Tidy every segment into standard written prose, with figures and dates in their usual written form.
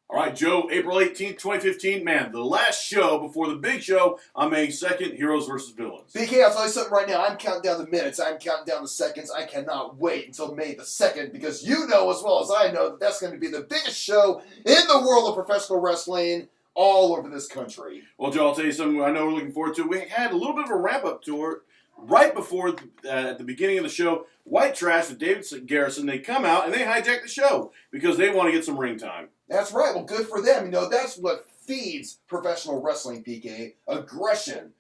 All right, Joe, April 18th, 2015. Man, the last show before the big show on May 2nd, Heroes versus Villains. BK, I'll tell you something right now. I'm counting down the minutes. I'm counting down the seconds. I cannot wait until May the 2nd because you know as well as I know that that's going to be the biggest show in the world of professional wrestling all over this country. Well, Joe, I'll tell you something I know we're looking forward to. We had a little bit of a ramp-up tour right before, at the beginning of the show. White Trash with David Garrison, they come out and they hijack the show because they want to get some ring time. That's right. Well, good for them. You know, that's what feeds professional wrestling, PK. Aggression.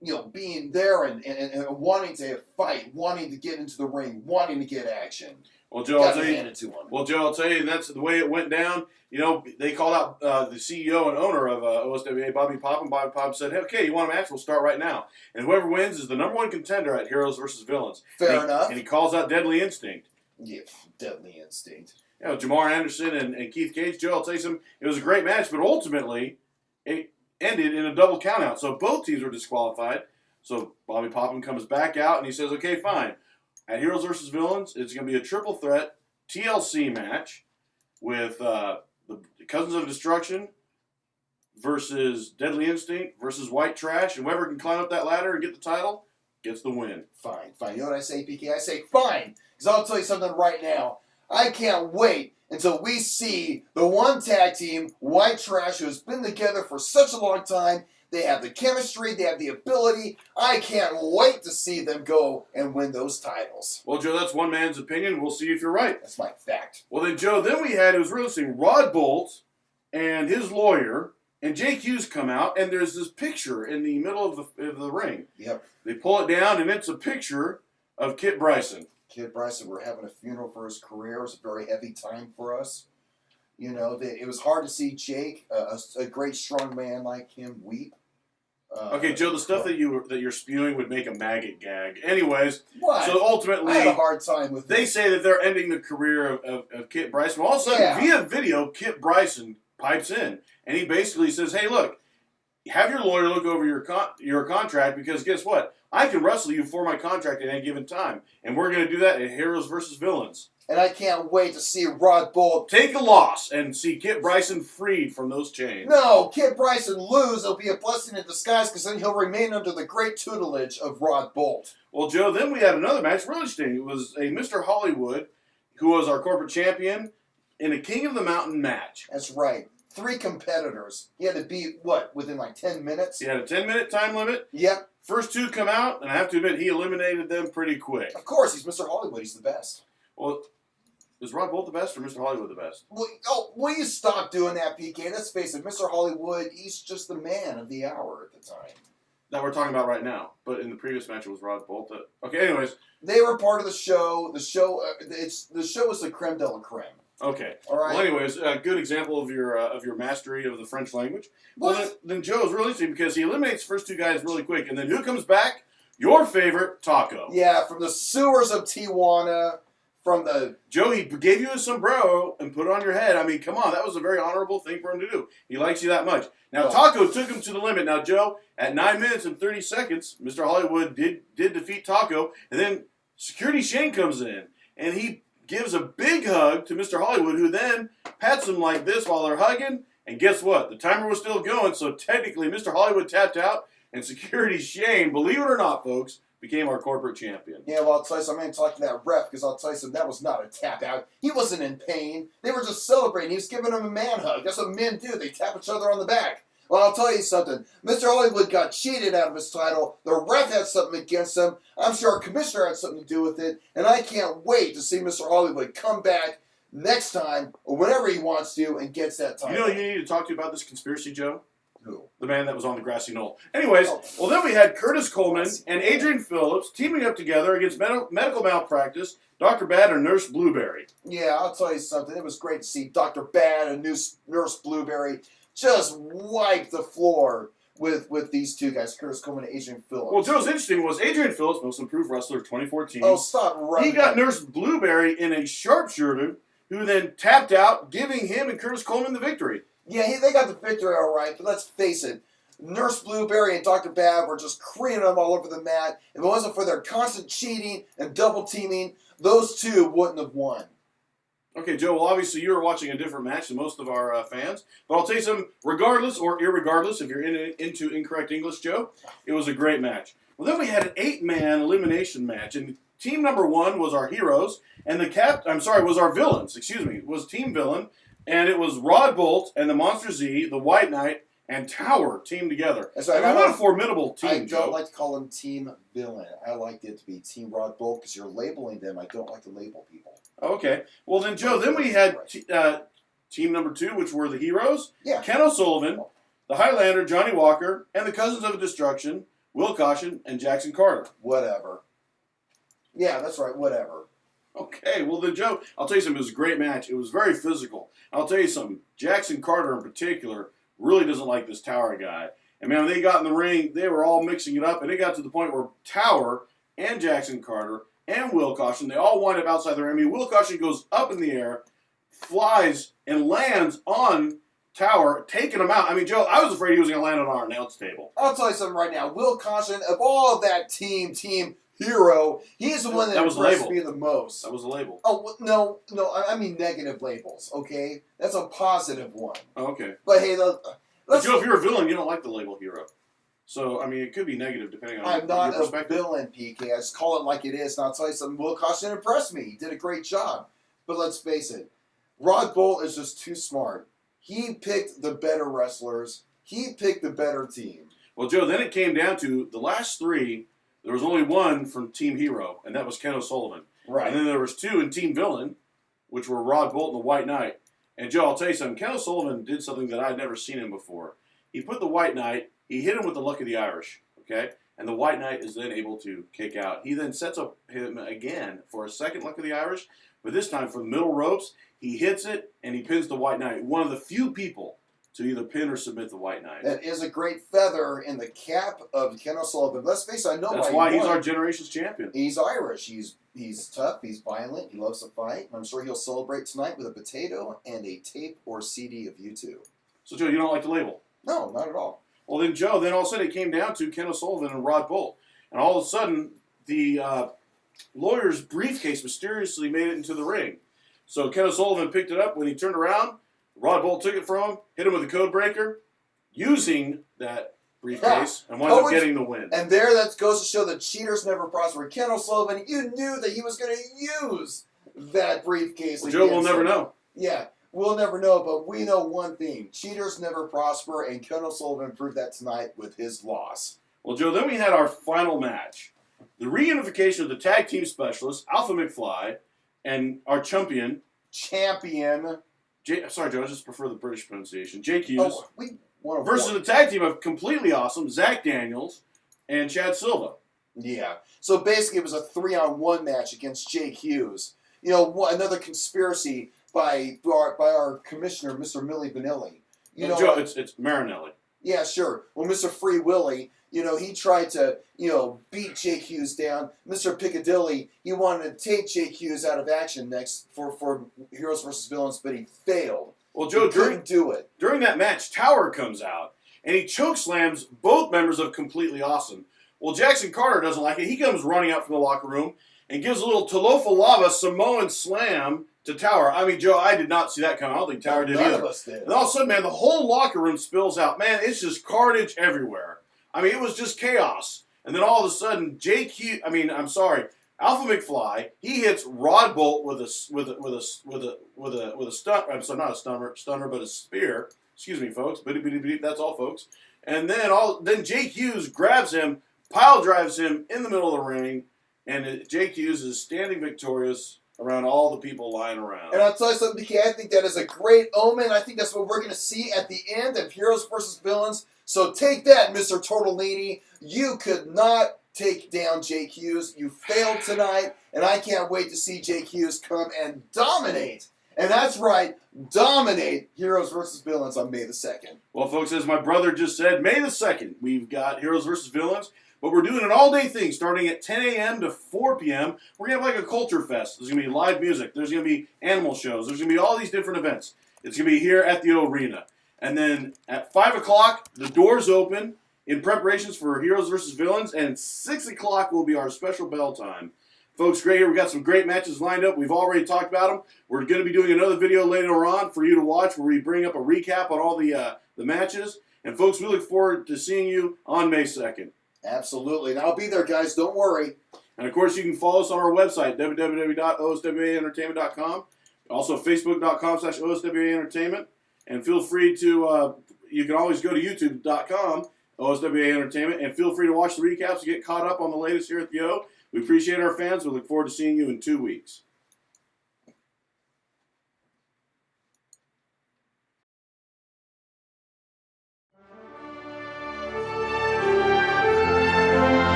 You know, being there and wanting to fight, wanting to get into the ring, wanting to get action. Well, Joe, I'll tell you, that's the way it went down. You know, they called out the CEO and owner of OSWA, Bobby Popham. Bobby Popham said, hey, okay, you want a match? We'll start right now. And whoever wins is the number one contender at Heroes versus Villains. Fair enough. And he calls out Deadly Instinct. Yeah, Deadly Instinct. You know, Jamar Anderson and Keith Cage. Joe, I'll tell you something, it was a great match, but ultimately it ended in a double countout. So both teams were disqualified. So Bobby Popham comes back out and he says, okay, fine. At Heroes vs. Villains, it's going to be a triple threat TLC match with the Cousins of Destruction versus Deadly Instinct versus White Trash. And whoever can climb up that ladder and get the title gets the win. Fine. You know what I say, PK? I say fine. Because I'll tell you something right now. I can't wait until we see the one tag team, White Trash, who has been together for such a long time. They have the chemistry. They have the ability. I can't wait to see them go and win those titles. Well, Joe, that's one man's opinion. We'll see if you're right. That's my fact. Well, then, Joe, then we had, it was really interesting, Rod Bolt and his lawyer and Jake Hughes come out, and there's this picture in the middle of the ring. Yep. They pull it down, and it's a picture of Kit Bryson. Kit Bryson, we're having a funeral for his career. It was a very heavy time for us. You know, it was hard to see Jake, a great strong man like him, weep. Okay, Joe, the stuff that you're spewing would make a maggot gag. Anyways, what? So ultimately, I had a hard time with they say that they're ending the career of Kit Bryson. All of a sudden, via video, Kit Bryson pipes in, and he basically says, hey, look, have your lawyer look over your contract because guess what? I can wrestle you for my contract at any given time, and we're going to do that at Heroes versus Villains. And I can't wait to see Rod Bolt take a loss and see Kit Bryson freed from those chains. No, Kit Bryson lose. It'll be a blessing in disguise because then he'll remain under the great tutelage of Rod Bolt. Well, Joe, then we had another match. Really interesting. It was a Mr. Hollywood, who was our corporate champion, in a King of the Mountain match. That's right. 3 competitors. He had to beat, within like 10 minutes? He had a 10-minute time limit. Yep. First 2 come out, and I have to admit, he eliminated them pretty quick. Of course, he's Mr. Hollywood. He's the best. Well, is Rod Bolt the best or Mr. Hollywood the best? Well, will you stop doing that, PK? Let's face it, Mr. Hollywood, he's just the man of the hour at the time. That we're talking about right now. But in the previous match, it was Rod Bolt. Okay, anyways. They were part of the show. The show is the creme de la creme. Okay. All right. Well, anyways, a good example of your mastery of the French language. Well, then Joe's really interesting because he eliminates the first 2 guys really quick, and then who comes back? Your favorite, Taco. Yeah, from the sewers of Tijuana, from the... Joe, he gave you a sombrero and put it on your head. I mean, come on, that was a very honorable thing for him to do. He likes you that much. Now, Taco took him to the limit. Now, Joe, at 9 minutes and 30 seconds, Mr. Hollywood did defeat Taco, and then Security Shane comes in, and he gives a big hug to Mr. Hollywood, who then pats him like this while they're hugging. And guess what? The timer was still going, so technically Mr. Hollywood tapped out, and Security Shane, believe it or not, folks, became our corporate champion. Yeah, well, I'll tell you something. I'm going to talk to that ref because I'll tell you something. That was not a tap out. He wasn't in pain. They were just celebrating. He was giving him a man hug. That's what men do. They tap each other on the back. Well, I'll tell you something. Mr. Hollywood got cheated out of his title. The ref had something against him. I'm sure our commissioner had something to do with it. And I can't wait to see Mr. Hollywood come back next time or whenever he wants to and gets that title. You know you need to talk to about this conspiracy, Joe? Who? The man that was on the grassy knoll. Anyways, well, then we had Curtis Coleman and Adrian Phillips teaming up together against medical malpractice, Dr. Bad and Nurse Blueberry. Yeah, I'll tell you something. It was great to see Dr. Bad and Nurse Blueberry just wipe the floor with these 2 guys, Curtis Coleman and Adrian Phillips. Well, Joe's interesting was Adrian Phillips, most improved wrestler of 2014. Oh, stop right. He got Nurse Blueberry in a sharpshooter, who then tapped out, giving him and Curtis Coleman the victory. Yeah, they got the victory all right, but let's face it. Nurse Blueberry and Dr. Bab were just creaming them all over the mat. If it wasn't for their constant cheating and double teaming, those 2 wouldn't have won. Okay, Joe, well, obviously you were watching a different match than most of our fans, but I'll tell you something, regardless or irregardless, if you're into incorrect English, Joe, it was a great match. Well, then we had an 8-man elimination match, and team number 1 was our heroes, and was our villains, was Team Villain, and it was Rod Bolt and the Monster Z, the White Knight, and Tower teamed together. That's right. What a formidable team, I don't Joe. like to call them Team Villain. I like it to be Team Rod Bolt because you're labeling them. I don't like to label people. Okay. Well, then, Joe, then we had team number 2, which were the heroes. Yeah. Ken O'Sullivan, the Highlander, Johnny Walker, and the Cousins of Destruction, Will Caution, and Jackson Carter. Whatever. Yeah, that's right. Whatever. Okay. Well, then, Joe, I'll tell you something. It was a great match. It was very physical. I'll tell you something. Jackson Carter, in particular, really doesn't like this Tower guy. And, man, when they got in the ring, they were all mixing it up, and it got to the point where Tower and Jackson Carter and Will Caution, they all wind up outside the ring. I mean, Will Caution goes up in the air, flies, and lands on Tower, taking him out. I mean, Joe, I was afraid he was going to land on our announce table. I'll tell you something right now. Will Caution, of all of that team hero, he's the one that impressed me the most. That was a label. Oh, no, I mean negative labels, okay? That's a positive one. Oh, okay. But hey, Joe, if you're a villain, you don't like the label hero. So, I mean, it could be negative depending on I'm not your a perspective. villain, PK. I just call it like it is. And I'll tell you something. Will Caution impressed me. He did a great job. But let's face it. Rod Bolt is just too smart. He picked the better wrestlers. He picked the better team. Well, Joe, then it came down to the last 3. There was only one from Team Hero, and that was Ken O'Sullivan. Right. And then there was 2 in Team Villain, which were Rod Bolt and the White Knight. And, Joe, I'll tell you something. Ken O'Sullivan did something that I'd never seen him before. He put the White Knight, he hit him with the Luck of the Irish, okay? And the White Knight is then able to kick out. He then sets up him again for a second Luck of the Irish, but this time from the middle ropes, he hits it, and he pins the White Knight. One of the few people to either pin or submit the White Knight. That is a great feather in the cap of Ken O'Sullivan. Let's face it, I know That's why he's our generation's champion. He's Irish. He's tough. He's violent. He loves to fight. I'm sure he'll celebrate tonight with a potato and a tape or CD of U2. So, Joe, you don't like the label? No, not at all. Well, then, Joe, then all of a sudden it came down to Ken O'Sullivan and Rod Bolt. And all of a sudden, the lawyer's briefcase mysteriously made it into the ring. So Ken O'Sullivan picked it up. When he turned around, Rod Bolt took it from him, hit him with a code breaker, using that briefcase, and wound up getting the win. And there, that goes to show that cheaters never prosper. Ken O'Sullivan, you knew that he was going to use that briefcase. Well, Joe, we'll never know. Yeah, we'll never know, but we know one thing. Cheaters never prosper, and Ken O'Sullivan proved that tonight with his loss. Well, Joe, then we had our final match. The reunification of the tag team specialists, Alpha McFly, and our champion. Sorry, Joe, I just prefer the British pronunciation. Jake Hughes. Versus the tag team of completely awesome Zach Daniels and Chad Silva. Yeah. So basically it was a 3-on-1 match against Jake Hughes. You know, another conspiracy by our commissioner, Mr. Millie Vanilli. Joe, it's Marinelli. Yeah, sure. Well, Mr. Free Willy, he tried to, beat Jake Hughes down. Mr. Piccadilly, he wanted to take Jake Hughes out of action next for Heroes vs. Villains, but he failed. Well, Joe, couldn't do it. During that match, Tower comes out, and he chokeslams both members of Completely Awesome. Well, Jackson Carter doesn't like it. He comes running out from the locker room and gives a little Talofa Lava Samoan slam to Tower. I mean, Joe, I did not see that coming. I don't think Tower did either. None of us did. And all of a sudden, man, the whole locker room spills out. Man, it's just carnage everywhere. I mean, it was just chaos. And then all of a sudden, Alpha McFly, he hits Rod Bolt with a stun. I'm sorry, not a stunner, but a spear. Excuse me, folks. That's all, folks. And then Jake Hughes grabs him, pile drives him in the middle of the ring, and Jake Hughes is standing victorious around all the people lying around. And I'll tell you something, BK, I think that is a great omen. I think that's what we're going to see at the end of Heroes vs. Villains. So take that, Mr. Tortellini. You could not take down Jake Hughes. You failed tonight, and I can't wait to see Jake Hughes come and dominate. And that's right, dominate Heroes vs. Villains on May the 2nd. Well, folks, as my brother just said, May the 2nd, we've got Heroes vs. Villains. But we're doing an all-day thing starting at 10 a.m. to 4 p.m. We're going to have like a culture fest. There's going to be live music. There's going to be animal shows. There's going to be all these different events. It's going to be here at the arena. And then at 5 o'clock, the doors open in preparations for Heroes vs. Villains. And 6 o'clock will be our special bell time. Folks, great here. We've got some great matches lined up. We've already talked about them. We're going to be doing another video later on for you to watch where we bring up a recap on all the matches. And, folks, we look forward to seeing you on May 2nd. Absolutely. And I'll be there, guys. Don't worry. And, of course, you can follow us on our website, www.oswaentertainment.com. Also, facebook.com/oswaentertainment. And feel free to, you can always go to youtube.com, OSWA Entertainment, and feel free to watch the recaps and get caught up on the latest here at the O. We appreciate our fans. We look forward to seeing you in 2 weeks.